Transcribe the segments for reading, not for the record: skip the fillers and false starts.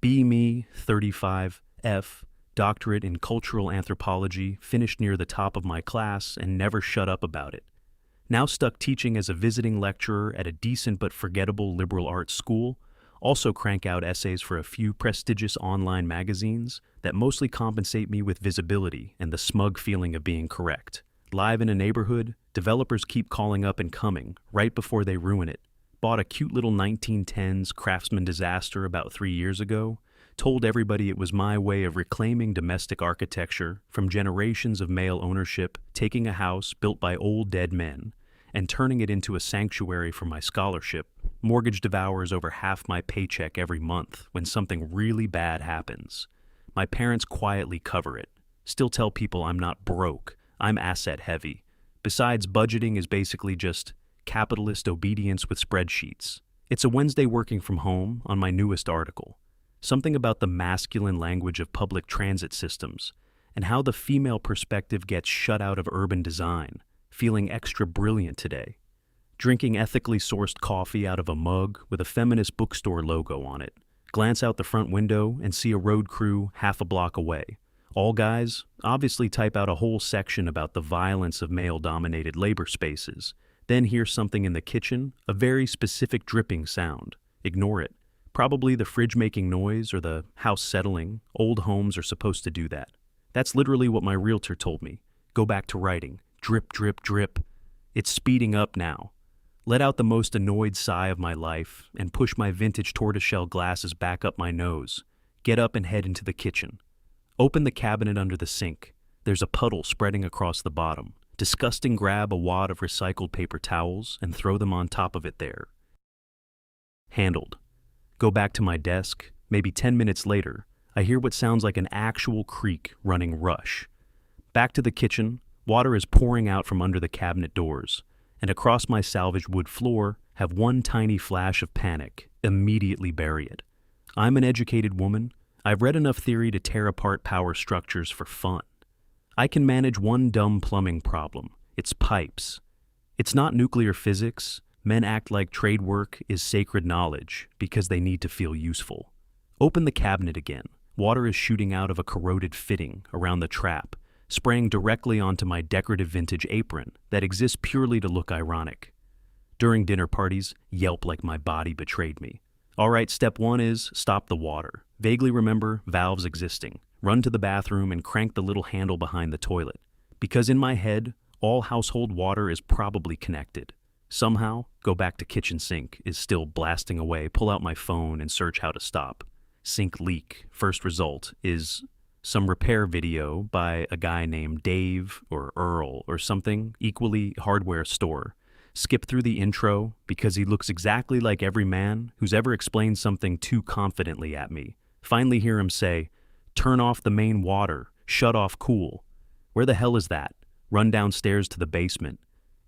Be me, 35, F, doctorate in cultural anthropology, finished near the top of my class and never shut up about it. Now stuck teaching as a visiting lecturer at a decent but forgettable liberal arts school, also crank out essays for a few prestigious online magazines that mostly compensate me with visibility and the smug feeling of being correct. Live in a neighborhood, developers keep calling up and coming, right before they ruin it. Bought a cute little 1910s Craftsman disaster about 3 years ago, told everybody it was my way of reclaiming domestic architecture from generations of male ownership, taking a house built by old dead men, and turning it into a sanctuary for my scholarship. Mortgage devours over half my paycheck every month when something really bad happens. My parents quietly cover it. Still tell people I'm not broke, I'm asset heavy. Besides, budgeting is basically just capitalist obedience with spreadsheets. It's a Wednesday working from home on my newest article. Something about the masculine language of public transit systems and how the female perspective gets shut out of urban design. Feeling extra brilliant today. Drinking ethically sourced coffee out of a mug with a feminist bookstore logo on it. Glance out the front window and see a road crew half a block away. All guys obviously type out a whole section about the violence of male-dominated labor spaces. Then hear something in the kitchen, a very specific dripping sound. Ignore it. Probably the fridge making noise or the house settling. Old homes are supposed to do that. That's literally what my realtor told me. Go back to writing. Drip, drip, drip. It's speeding up now. Let out the most annoyed sigh of my life and push my vintage tortoiseshell glasses back up my nose. Get up and head into the kitchen. Open the cabinet under the sink. There's a puddle spreading across the bottom. Disgusting, grab a wad of recycled paper towels and throw them on top of it there. Handled. Go back to my desk. Maybe 10 minutes later, I hear what sounds like an actual creek running rush. Back to the kitchen. Water is pouring out from under the cabinet doors, and across my salvaged wood floor have one tiny flash of panic. Immediately bury it. I'm an educated woman. I've read enough theory to tear apart power structures for fun. I can manage one dumb plumbing problem. It's pipes. It's not nuclear physics. Men act like trade work is sacred knowledge because they need to feel useful. Open the cabinet again. Water is shooting out of a corroded fitting around the trap, spraying directly onto my decorative vintage apron that exists purely to look ironic. During dinner parties, yelp like my body betrayed me. All right, step 1 is stop the water. Vaguely remember valves existing. Run to the bathroom and crank the little handle behind the toilet. Because in my head, all household water is probably connected. Somehow, go back to kitchen sink is still blasting away, pull out my phone and search how to stop. Sink leak. First result is some repair video by a guy named Dave or Earl or something, equally hardware store. Skip through the intro because he looks exactly like every man who's ever explained something too confidently at me. Finally hear him say, "Turn off the main water, shut off cool." Where the hell is that? Run downstairs to the basement.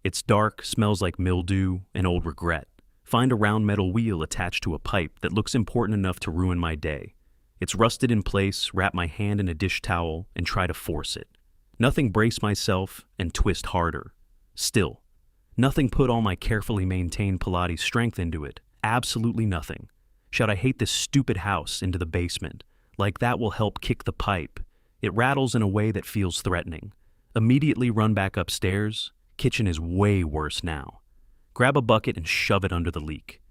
It's dark, smells like mildew and old regret. Find a round metal wheel attached to a pipe that looks important enough to ruin my day. It's rusted in place, wrap my hand in a dish towel, and try to force it. Nothing brace myself and twist harder. Still. Nothing put all my carefully maintained Pilates strength into it. Absolutely nothing. Shout I hate this stupid house into the basement. Like that will help kick the pipe. It rattles in a way that feels threatening. Immediately run back upstairs. Kitchen is way worse now. Grab a bucket and shove it under the leak.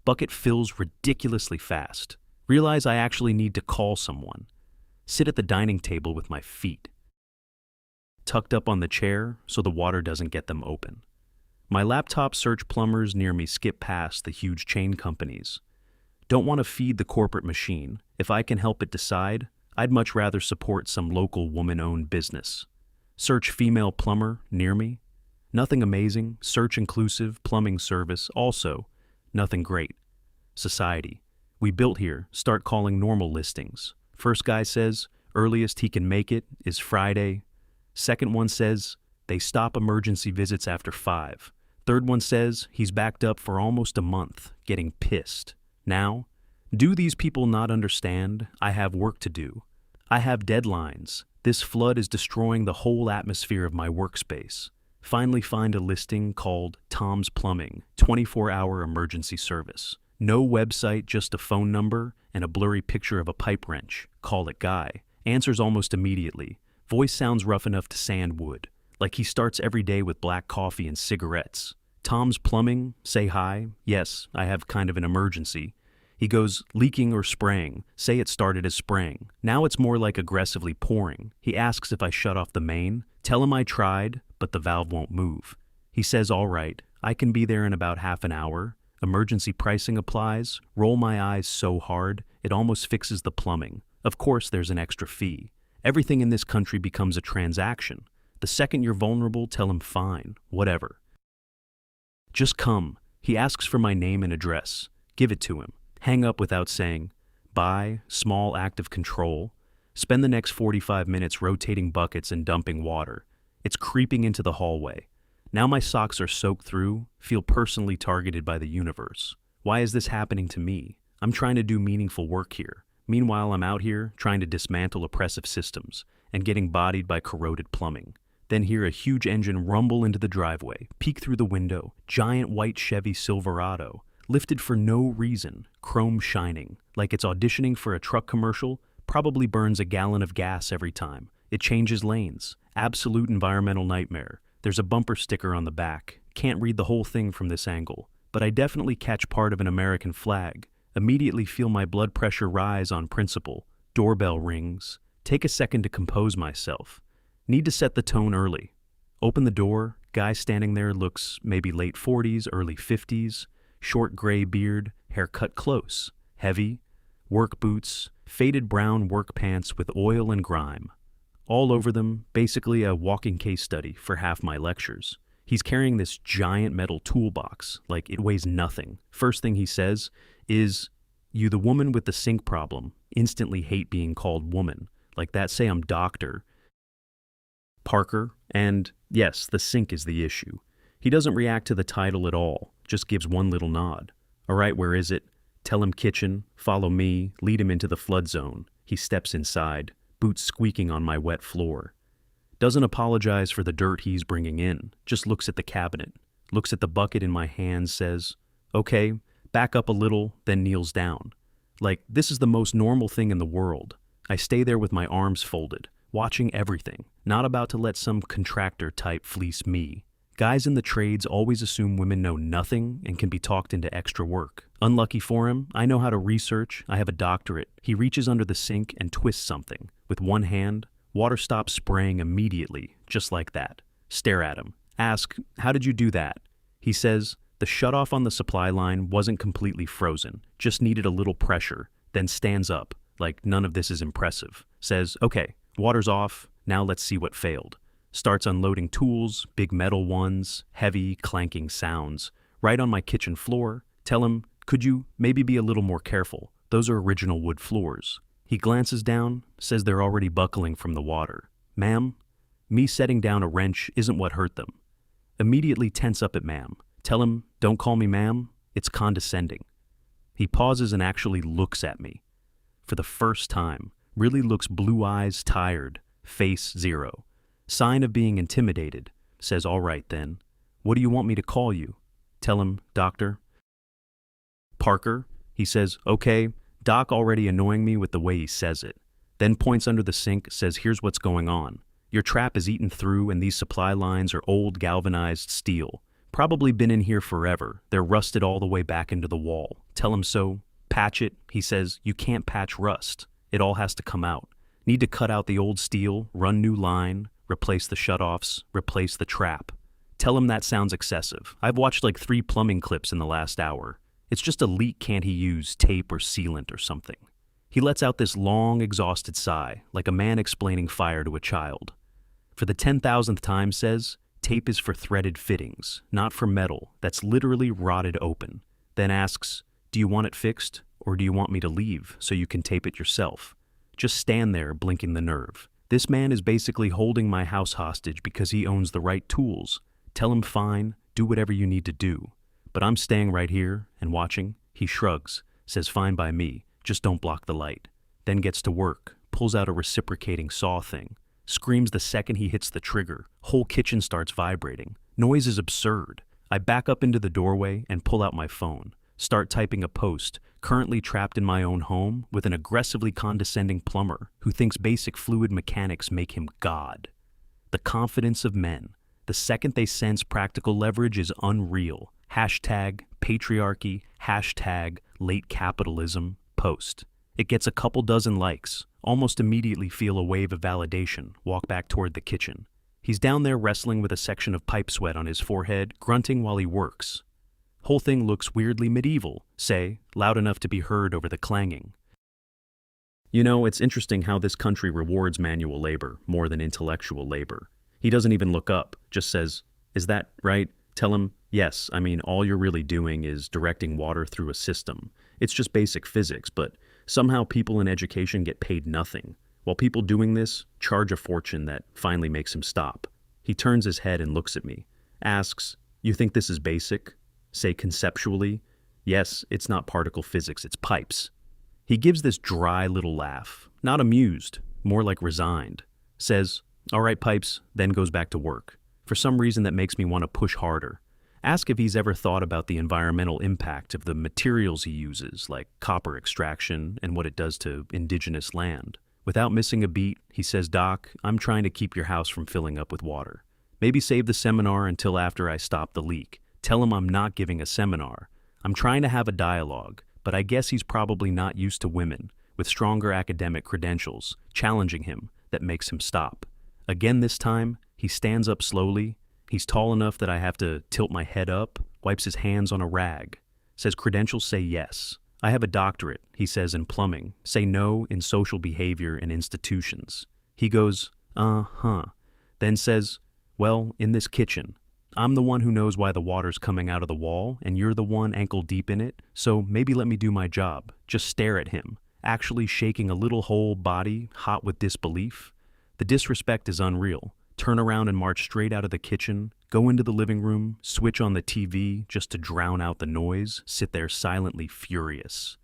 Bucket fills ridiculously fast. Realize I actually need to call someone. Sit at the dining table with my feet tucked up on the chair so the water doesn't get them open. My laptop search plumbers near me skip past the huge chain companies. Don't want to feed the corporate machine. If I can help it decide, I'd much rather support some local woman-owned business. Search female plumber near me. Nothing amazing. Search inclusive plumbing service also. Nothing great. Society. We built here. Start calling normal listings. First guy says, earliest he can make it is Friday. Second one says, they stop emergency visits after 5. Third one says, he's backed up for almost a month, getting pissed. Now, do these people not understand? I have work to do. I have deadlines. This flood is destroying the whole atmosphere of my workspace. Finally find a listing called Tom's Plumbing, 24-hour emergency service. No website, just a phone number and a blurry picture of a pipe wrench. Call it Guy. Answers almost immediately. Voice sounds rough enough to sand wood, like he starts every day with black coffee and cigarettes. Tom's Plumbing, say hi. Yes, I have kind of an emergency. He goes, leaking or spraying. Say it started as spraying. Now it's more like aggressively pouring. He asks if I shut off the main. Tell him I tried, but the valve won't move. He says, all right, I can be there in about half an hour. Emergency pricing applies. Roll my eyes so hard, it almost fixes the plumbing. Of course, there's an extra fee. Everything in this country becomes a transaction. The second you're vulnerable, tell him fine, whatever. Just come. He asks for my name and address. Give it to him. Hang up without saying, bye, small act of control. Spend the next 45 minutes rotating buckets and dumping water. It's creeping into the hallway. Now my socks are soaked through, feel personally targeted by the universe. Why is this happening to me? I'm trying to do meaningful work here. Meanwhile, I'm out here trying to dismantle oppressive systems and getting bodied by corroded plumbing. Then hear a huge engine rumble into the driveway, peek through the window, giant white Chevy Silverado, lifted for no reason, chrome shining, like it's auditioning for a truck commercial, probably burns a gallon of gas every time. It changes lanes. Absolute environmental nightmare. There's a bumper sticker on the back. Can't read the whole thing from this angle, but I definitely catch part of an American flag. Immediately feel my blood pressure rise on principle. Doorbell rings. Take a second to compose myself. Need to set the tone early. Open the door. Guy standing there looks maybe late 40s, early 50s. Short gray beard, hair cut close. Heavy. Work boots. Faded brown work pants with oil and grime. All over them, basically a walking case study for half my lectures. He's carrying this giant metal toolbox, like it weighs nothing. First thing he says is, you the woman with the sink problem. Instantly hate being called woman. Like that, say I'm Dr. Parker, and yes, the sink is the issue. He doesn't react to the title at all, just gives one little nod. All right, where is it? Tell him kitchen, follow me, lead him into the flood zone. He steps inside, boots squeaking on my wet floor. Doesn't apologize for the dirt he's bringing in, just looks at the cabinet, looks at the bucket in my hands, says, okay, back up a little, then kneels down. Like, this is the most normal thing in the world. I stay there with my arms folded, watching everything, not about to let some contractor type fleece me. Guys in the trades always assume women know nothing and can be talked into extra work. Unlucky for him, I know how to research, I have a doctorate. He reaches under the sink and twists something. With one hand, water stops spraying immediately, just like that. Stare at him. Ask, how did you do that? He says, the shutoff on the supply line wasn't completely frozen, just needed a little pressure, then stands up, like none of this is impressive. Says, okay, water's off, now let's see what failed. Starts unloading tools, big metal ones, heavy, clanking sounds. Right on my kitchen floor. Tell him, could you maybe be a little more careful? Those are original wood floors. He glances down, says they're already buckling from the water. Ma'am, me setting down a wrench isn't what hurt them. Immediately tense up at ma'am. Tell him, don't call me ma'am, it's condescending. He pauses and actually looks at me. For the first time, really looks blue eyes tired, face zero. Sign of being intimidated. Says, all right then. What do you want me to call you? Tell him, Doctor. Parker. He says, okay, Doc already annoying me with the way he says it. Then points under the sink, says, here's what's going on. Your trap is eaten through and these supply lines are old galvanized steel. Probably been in here forever. They're rusted all the way back into the wall. Tell him so. Patch it. He says, you can't patch rust. It all has to come out. Need to cut out the old steel, run new line, replace the shutoffs, replace the trap. Tell him that sounds excessive. I've watched like 3 plumbing clips in the last hour. It's just a leak, can't he use tape or sealant or something? He lets out this long, exhausted sigh, like a man explaining fire to a child. For the 10,000th time says, tape is for threaded fittings, not for metal that's literally rotted open. Then asks, do you want it fixed or do you want me to leave so you can tape it yourself? Just stand there blinking the nerve. This man is basically holding my house hostage because he owns the right tools. Tell him fine, do whatever you need to do. But I'm staying right here and watching. He shrugs, says fine by me, just don't block the light. Then gets to work, pulls out a reciprocating saw thing, screams the second he hits the trigger. Whole kitchen starts vibrating. Noise is absurd. I back up into the doorway and pull out my phone. Start typing a post, currently trapped in my own home with an aggressively condescending plumber who thinks basic fluid mechanics make him God. The confidence of men. The second they sense practical leverage is unreal. Hashtag patriarchy, hashtag late capitalism, post. It gets a couple dozen likes. Almost immediately feel a wave of validation, walk back toward the kitchen. He's down there wrestling with a section of pipe sweat on his forehead, grunting while he works. Whole thing looks weirdly medieval, say, loud enough to be heard over the clanging. You know, it's interesting how this country rewards manual labor more than intellectual labor. He doesn't even look up, just says, "Is that right?" Tell him, "Yes, I mean, all you're really doing is directing water through a system. It's just basic physics, but somehow people in education get paid nothing, while people doing this charge a fortune that finally makes him stop." He turns his head and looks at me, asks, "You think this is basic?" Say conceptually, "Yes, it's not particle physics, it's pipes." He gives this dry little laugh, not amused, more like resigned. Says, "All right, pipes," then goes back to work. For some reason that makes me want to push harder. Ask if he's ever thought about the environmental impact of the materials he uses, like copper extraction and what it does to indigenous land. Without missing a beat, he says, "Doc, I'm trying to keep your house from filling up with water. Maybe save the seminar until after I stop the leak. Tell him I'm not giving a seminar. I'm trying to have a dialogue, but I guess he's probably not used to women with stronger academic credentials challenging him that makes him stop. Again this time, he stands up slowly. He's tall enough that I have to tilt my head up, wipes his hands on a rag. Says credentials say yes. I have a doctorate, he says, in plumbing. Say no in social behavior and institutions. He goes, uh-huh. Then says, "Well, in this kitchen. I'm the one who knows why the water's coming out of the wall, and you're the one ankle deep in it, so maybe let me do my job." Just stare at him, actually shaking a little whole body, hot with disbelief. The disrespect is unreal. Turn around and march straight out of the kitchen, go into the living room, switch on the TV just to drown out the noise, sit there silently furious.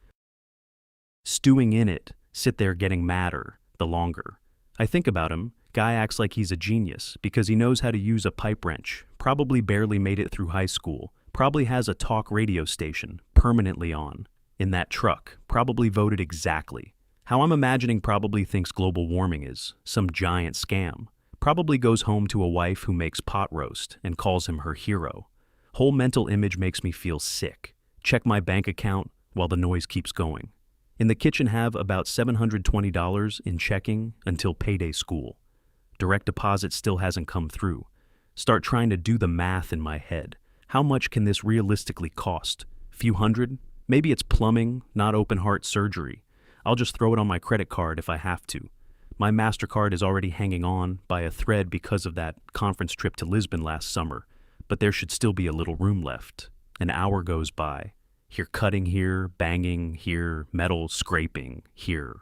Stewing in it, sit there getting madder, the longer. I think about him. Guy acts like he's a genius because he knows how to use a pipe wrench, probably barely made it through high school, probably has a talk radio station permanently on. In that truck, probably voted exactly. How I'm imagining probably thinks global warming is some giant scam. Probably goes home to a wife who makes pot roast and calls him her hero. Whole mental image makes me feel sick. Check my bank account while the noise keeps going. In the kitchen have about $720 in checking until payday school. Direct deposit still hasn't come through. Start trying to do the math in my head. How much can this realistically cost? Few hundred? Maybe it's plumbing, not open heart surgery. I'll just throw it on my credit card if I have to. My MasterCard is already hanging on by a thread because of that conference trip to Lisbon last summer, but there should still be a little room left. An hour goes by. Hear cutting here, banging here, metal scraping here.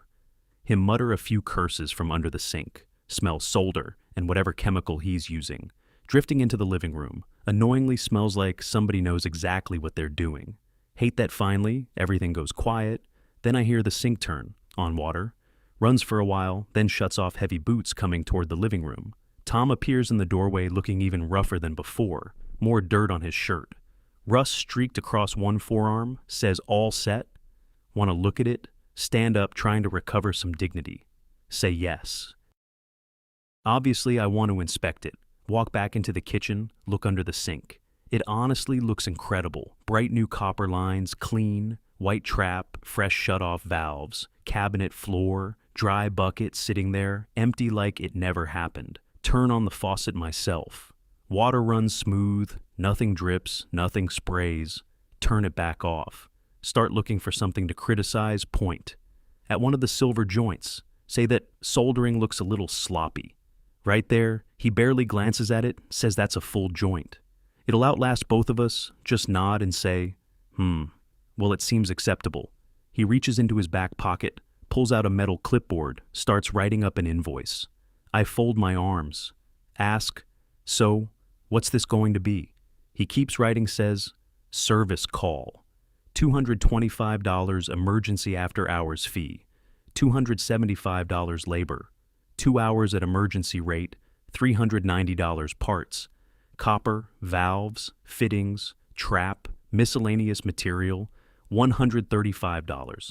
Him mutter a few curses from under the sink. Smell solder and whatever chemical he's using. Drifting into the living room. Annoyingly smells like somebody knows exactly what they're doing. Hate that finally, everything goes quiet. Then I hear the sink turn, on water. Runs for a while, then shuts off heavy boots coming toward the living room. Tom appears in the doorway looking even rougher than before, more dirt on his shirt. Rust streaked across one forearm, says all set. Want to look at it? Stand up trying to recover some dignity. Say yes. Obviously, I want to inspect it. Walk back into the kitchen, look under the sink. It honestly looks incredible. Bright new copper lines, clean, white trap, fresh shut-off valves, cabinet floor, dry bucket sitting there, empty like it never happened. Turn on the faucet myself. Water runs smooth, nothing drips, nothing sprays. Turn it back off. Start looking for something to criticize, point. At one of the silver joints, say that soldering looks a little sloppy. Right there, he barely glances at it, says that's a full joint. It'll outlast both of us, just nod and say, well, it seems acceptable. He reaches into his back pocket, pulls out a metal clipboard, starts writing up an invoice. I fold my arms. Ask, "So, what's this going to be?" He keeps writing, says, "Service call. $225 emergency after hours fee. $275 labor. 2 hours at emergency rate, $390 parts. Copper, valves, fittings, trap, miscellaneous material, $135.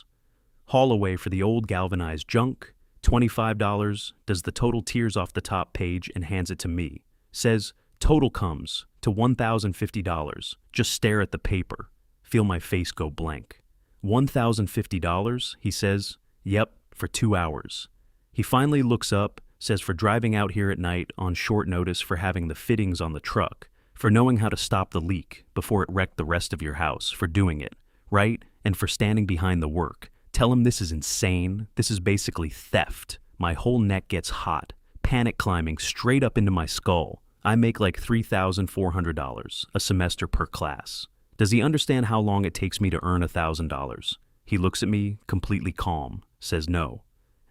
Haul away for the old galvanized junk, $25, does the total tears off the top page and hands it to me. Says, total comes to $1,050. Just stare at the paper. Feel my face go blank. $1,050, he says. Yep, for 2 hours. He finally looks up, says for driving out here at night on short notice, for having the fittings on the truck, for knowing how to stop the leak before it wrecked the rest of your house, for doing it, right? And for standing behind the work. Tell him this is insane. This is basically theft. My whole neck gets hot, panic climbing straight up into my skull. I make like $3,400 a semester per class. Does he understand how long it takes me to earn $1,000? He looks at me, completely calm, says no.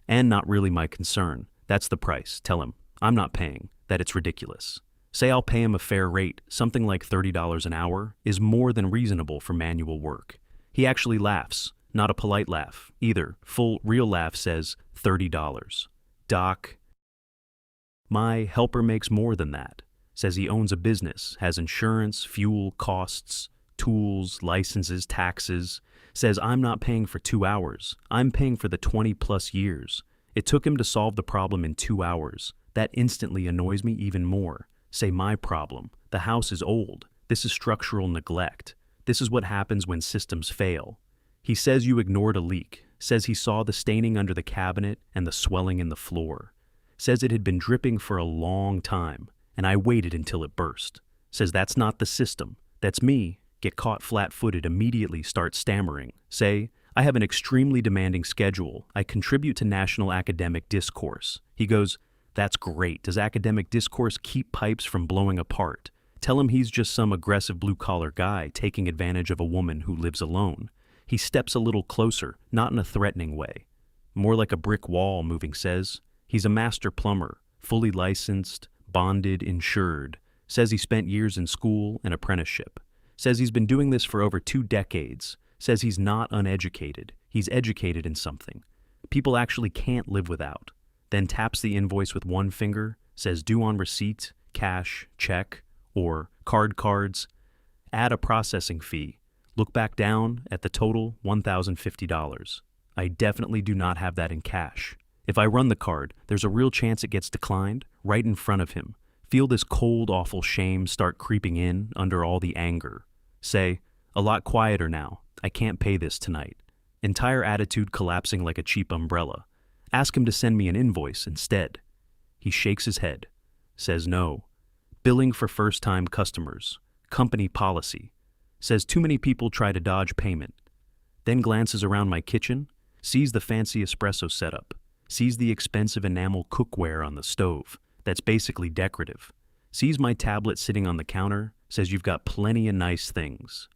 And not really my concern. That's the price. Tell him I'm not paying, that it's ridiculous. Say I'll pay him a fair rate, something like $30 an hour is more than reasonable for manual work. He actually laughs, not a polite laugh, either. Full, real laugh, says $30. Doc, my helper makes more than that. Says he owns a business, has insurance, fuel, costs, tools, licenses, taxes. Says I'm not paying for 2 hours. I'm paying for the 20+ years. It took him to solve the problem in 2 hours. That instantly annoys me even more. Say my problem. The house is old. This is structural neglect. This is what happens when systems fail. He says you ignored a leak. Says he saw the staining under the cabinet and the swelling in the floor. Says it had been dripping for a long time, and I waited until it burst. Says that's not the system. That's me. Get caught flat-footed, immediately start stammering. Say, I have an extremely demanding schedule. I contribute to national academic discourse. He goes, that's great. Does academic discourse keep pipes from blowing apart? Tell him he's just some aggressive blue-collar guy taking advantage of a woman who lives alone. He steps a little closer, not in a threatening way. More like a brick wall, moving, says. He's a master plumber, fully licensed, bonded, insured. Says he spent years in school and apprenticeship. Says he's been doing this for over 2 decades. Says he's not uneducated. He's educated in something. People actually can't live without. Then taps the invoice with one finger, says due on receipt, cash, check, or cards. Add a processing fee. Look back down at the total, $1,050. I definitely do not have that in cash. If I run the card, there's a real chance it gets declined right in front of him. Feel this cold, awful shame start creeping in under all the anger. Say, a lot quieter now. I can't pay this tonight. Entire attitude collapsing like a cheap umbrella. Ask him to send me an invoice instead. He shakes his head. Says no. Billing for first-time customers. Company policy. Says too many people try to dodge payment. Then glances around my kitchen, sees the fancy espresso setup, sees the expensive enamel cookware on the stove. That's basically decorative. Sees my tablet sitting on the counter, says you've got plenty of nice things.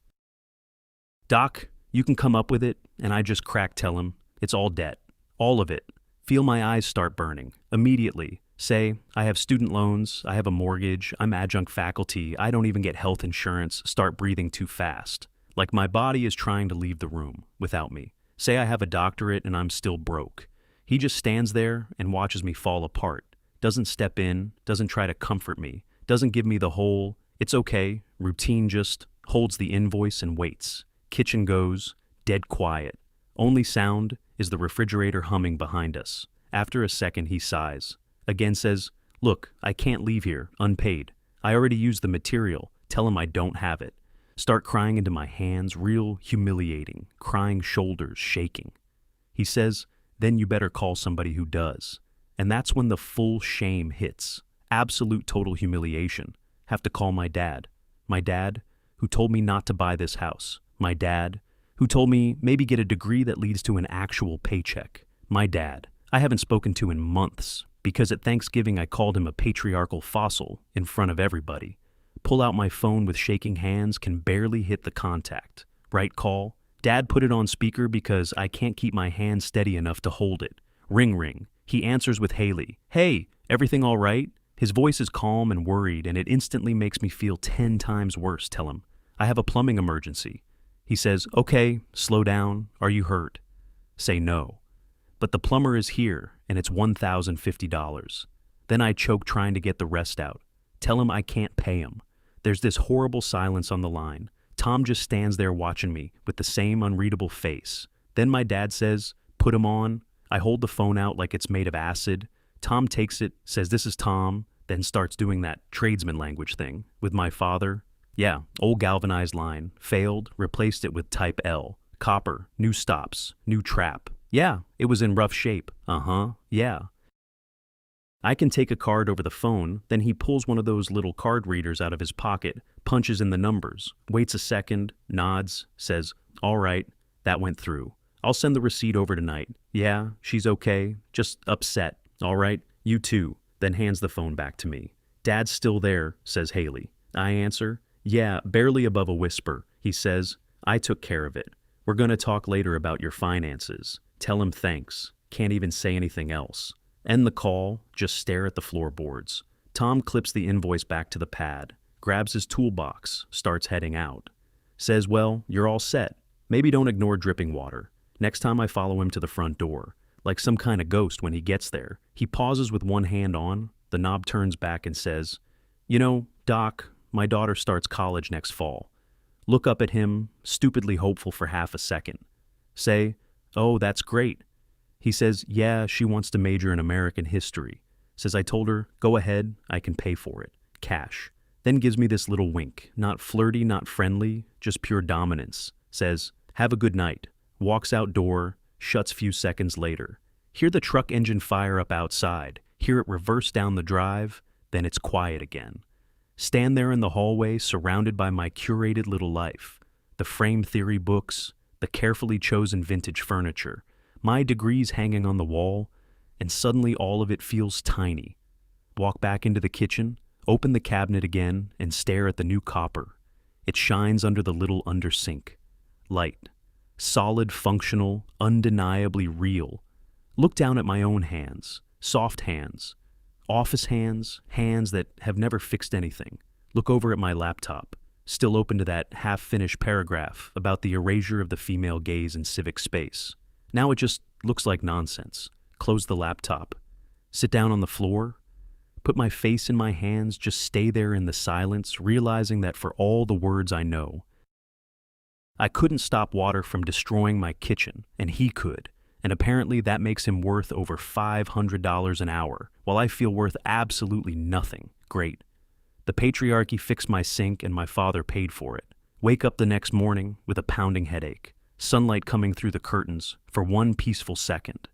Doc, you can come up with it, and I just tell him, it's all debt. All of it. Feel my eyes start burning. Immediately. Say, I have student loans, I have a mortgage, I'm adjunct faculty, I don't even get health insurance, start breathing too fast. Like my body is trying to leave the room without me. Say I have a doctorate and I'm still broke. He just stands there and watches me fall apart. Doesn't step in, doesn't try to comfort me, doesn't give me the whole, it's okay, routine, just holds the invoice and waits. Kitchen goes, dead quiet. Only sound is the refrigerator humming behind us. After a second, he sighs. Again says, look, I can't leave here, unpaid. I already used the material. Tell him I don't have it. Start crying into my hands, real humiliating, crying shoulders shaking. He says, then you better call somebody who does. And that's when the full shame hits. Absolute total humiliation. Have to call my dad. My dad, who told me not to buy this house. My dad, who told me maybe get a degree that leads to an actual paycheck. My dad, I haven't spoken to in months, because at Thanksgiving I called him a patriarchal fossil in front of everybody. Pull out my phone with shaking hands, can barely hit the contact. Right call. Dad put it on speaker because I can't keep my hand steady enough to hold it. Ring. He answers with Haley. Hey, everything all right? His voice is calm and worried, and it instantly makes me feel 10 times worse. Tell him, I have a plumbing emergency. He says, okay, slow down. Are you hurt? Say no. But the plumber is here, and it's $1,050. Then I choke trying to get the rest out. Tell him I can't pay him. There's this horrible silence on the line. Tom just stands there watching me with the same unreadable face. Then my dad says, "Put him on." I hold the phone out like it's made of acid. Tom takes it, says, "This is Tom," then starts doing that tradesman language thing with my father. Yeah, old galvanized line. Failed, replaced it with type L. Copper, new stops, new trap. Yeah, it was in rough shape. Yeah. I can take a card over the phone, then he pulls one of those little card readers out of his pocket, punches in the numbers, waits a second, nods, says, "All right, that went through. I'll send the receipt over tonight." "Yeah, she's okay, just upset." "All right, you too," then hands the phone back to me. "Dad's still there," says Haley. I answer, "Yeah, barely above a whisper." He says, "I took care of it. We're gonna talk later about your finances." Tell him thanks. Can't even say anything else. End the call, just stare at the floorboards. Tom clips the invoice back to the pad, grabs his toolbox, starts heading out. Says, "Well, you're all set. Maybe don't ignore dripping water." Next time I follow him to the front door, like some kind of ghost when he gets there, he pauses with one hand on, the knob turns back and says, "You know, Doc, my daughter starts college next fall." Look up at him, stupidly hopeful for half a second. Say, "Oh, that's great." He says, "Yeah, she wants to major in American history." Says, "I told her, go ahead, I can pay for it. Cash." Then gives me this little wink, not flirty, not friendly, just pure dominance. Says, "Have a good night." Walks outdoor, shuts few seconds later. Hear the truck engine fire up outside, hear it reverse down the drive, then it's quiet again. Stand there in the hallway surrounded by my curated little life. The frame theory books, the carefully chosen vintage furniture, my degrees hanging on the wall, and suddenly all of it feels tiny. Walk back into the kitchen, open the cabinet again, and stare at the new copper. It shines under the little under-sink. Light. Solid, functional, undeniably real. Look down at my own hands. Soft hands. Office hands. Hands that have never fixed anything. Look over at my laptop. Still open to that half-finished paragraph about the erasure of the female gaze in civic space. Now it just looks like nonsense. Close the laptop. Sit down on the floor. Put my face in my hands, just stay there in the silence, realizing that for all the words I know, I couldn't stop water from destroying my kitchen, and he could, and apparently that makes him worth over $500 an hour, while I feel worth absolutely nothing. Great. The patriarchy fixed my sink and my father paid for it. Wake up the next morning with a pounding headache. Sunlight coming through the curtains for one peaceful second.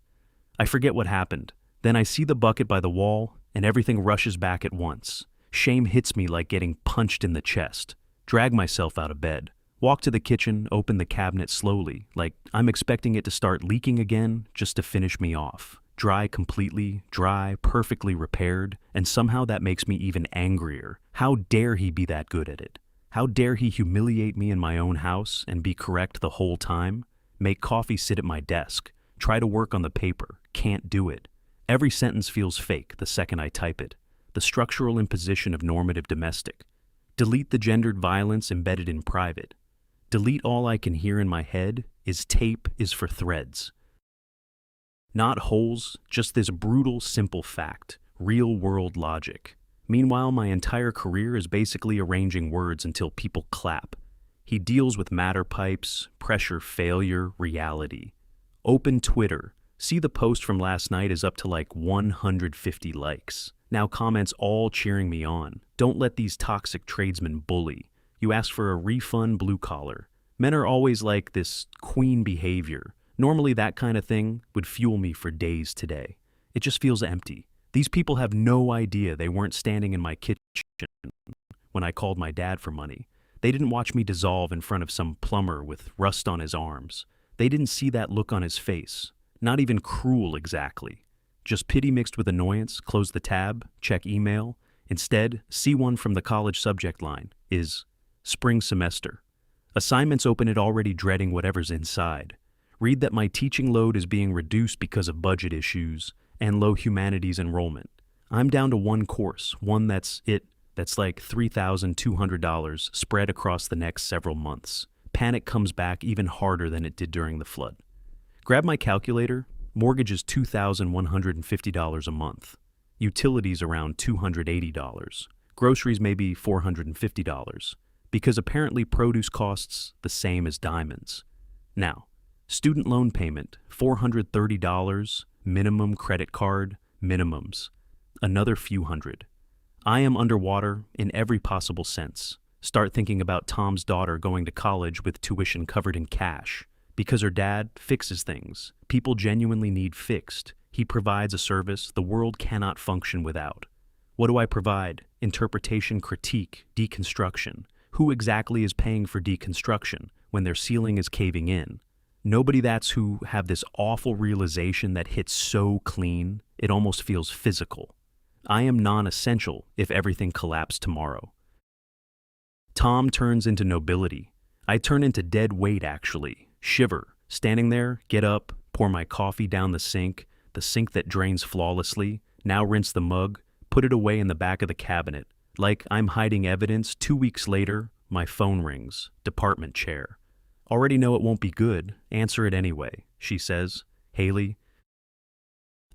I forget what happened. Then I see the bucket by the wall, and everything rushes back at once. Shame hits me like getting punched in the chest. Drag myself out of bed. Walk to the kitchen, open the cabinet slowly, like I'm expecting it to start leaking again just to finish me off. Dry completely, dry, perfectly repaired, and somehow that makes me even angrier. How dare he be that good at it? How dare he humiliate me in my own house and be correct the whole time? Make coffee sit at my desk. Try to work on the paper. Can't do it. Every sentence feels fake the second I type it. The structural imposition of normative domestic. Delete the gendered violence embedded in private. Delete all I can hear in my head is tape is for threads. Not holes, just this brutal, simple fact. Real-world logic. Meanwhile, my entire career is basically arranging words until people clap. He deals with matter pipes, pressure failure, reality. Open Twitter. See the post from last night is up to like 150 likes. Now comments all cheering me on. Don't let these toxic tradesmen bully. You ask for a refund, blue collar. Men are always like this queen behavior. Normally that kind of thing would fuel me for days today. It just feels empty. These people have no idea they weren't standing in my kitchen when I called my dad for money. They didn't watch me dissolve in front of some plumber with rust on his arms. They didn't see that look on his face. Not even cruel exactly. Just pity mixed with annoyance, close the tab, check email. Instead, C1 from the college subject line is spring semester. Assignments open it already dreading whatever's inside. Read that my teaching load is being reduced because of budget issues and low humanities enrollment. I'm down to one course, one that's like $3,200 spread across the next several months. Panic comes back even harder than it did during the flood. Grab my calculator. Mortgage is $2,150 a month. Utilities around $280. Groceries maybe $450. because apparently produce costs the same as diamonds. Now, student loan payment, $430, minimum credit card, minimums, another few hundred. I am underwater in every possible sense. Start thinking about Tom's daughter going to college with tuition covered in cash. Because her dad fixes things. People genuinely need fixed. He provides a service the world cannot function without. What do I provide? Interpretation, critique, deconstruction. Who exactly is paying for deconstruction when their ceiling is caving in? Nobody. That's who have this awful realization that hits so clean, it almost feels physical. I am non-essential if everything collapsed tomorrow. Tom turns into nobility. I turn into dead weight, actually. Shiver. Standing there, get up, pour my coffee down the sink that drains flawlessly, now rinse the mug, put it away in the back of the cabinet. Like I'm hiding evidence. 2 weeks later, my phone rings. Department chair. Already know it won't be good. Answer it anyway. She says, Haley,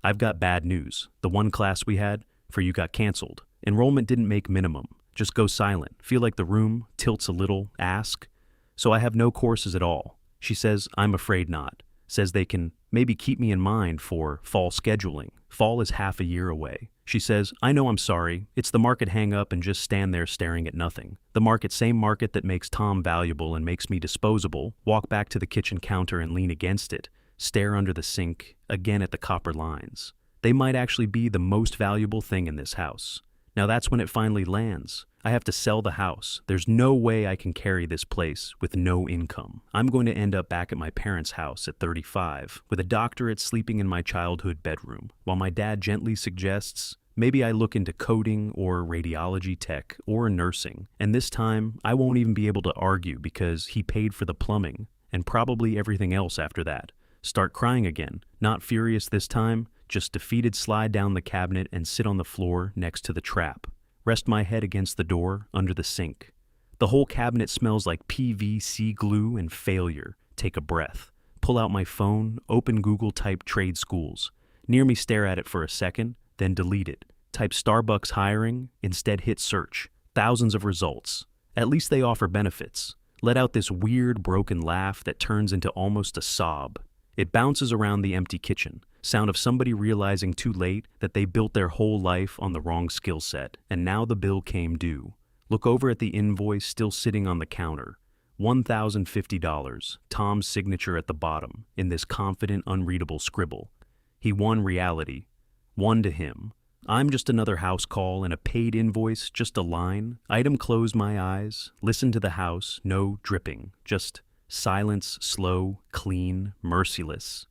I've got bad news. The one class we had for you got canceled. Enrollment didn't make minimum. Just go silent. Feel like the room tilts a little. Ask. So I have no courses at all. She says, I'm afraid not. Says they can maybe keep me in mind for fall scheduling. Fall is half a year away. She says, I know, I'm sorry. It's the market hang up and just stand there staring at nothing. The market, same market that makes Tom valuable and makes me disposable. Walk back to the kitchen counter and lean against it. Stare under the sink, again at the copper lines. They might actually be the most valuable thing in this house. Now that's when it finally lands. I have to sell the house. There's no way I can carry this place with no income. I'm going to end up back at my parents' house at 35, with a doctorate sleeping in my childhood bedroom, while my dad gently suggests maybe I look into coding or radiology tech or nursing. And this time, I won't even be able to argue because he paid for the plumbing and probably everything else after that. Start crying again. Not furious this time, just defeated. Slide down the cabinet and sit on the floor next to the trap. Rest my head against the door under the sink. The whole cabinet smells like PVC glue and failure. Take a breath. Pull out my phone, open Google, type trade schools. Near me, stare at it for a second, then delete it. Type Starbucks hiring, instead hit search. Thousands of results. At least they offer benefits. Let out this weird broken laugh that turns into almost a sob. It bounces around the empty kitchen. Sound of somebody realizing too late that they built their whole life on the wrong skill set, and now the bill came due. Look over at the invoice still sitting on the counter. $1,050, Tom's signature at the bottom, in this confident, unreadable scribble. He won reality. One to him. I'm just another house call and a paid invoice, just a line. Item, close my eyes, listen to the house, no dripping, just silence, slow, clean, merciless.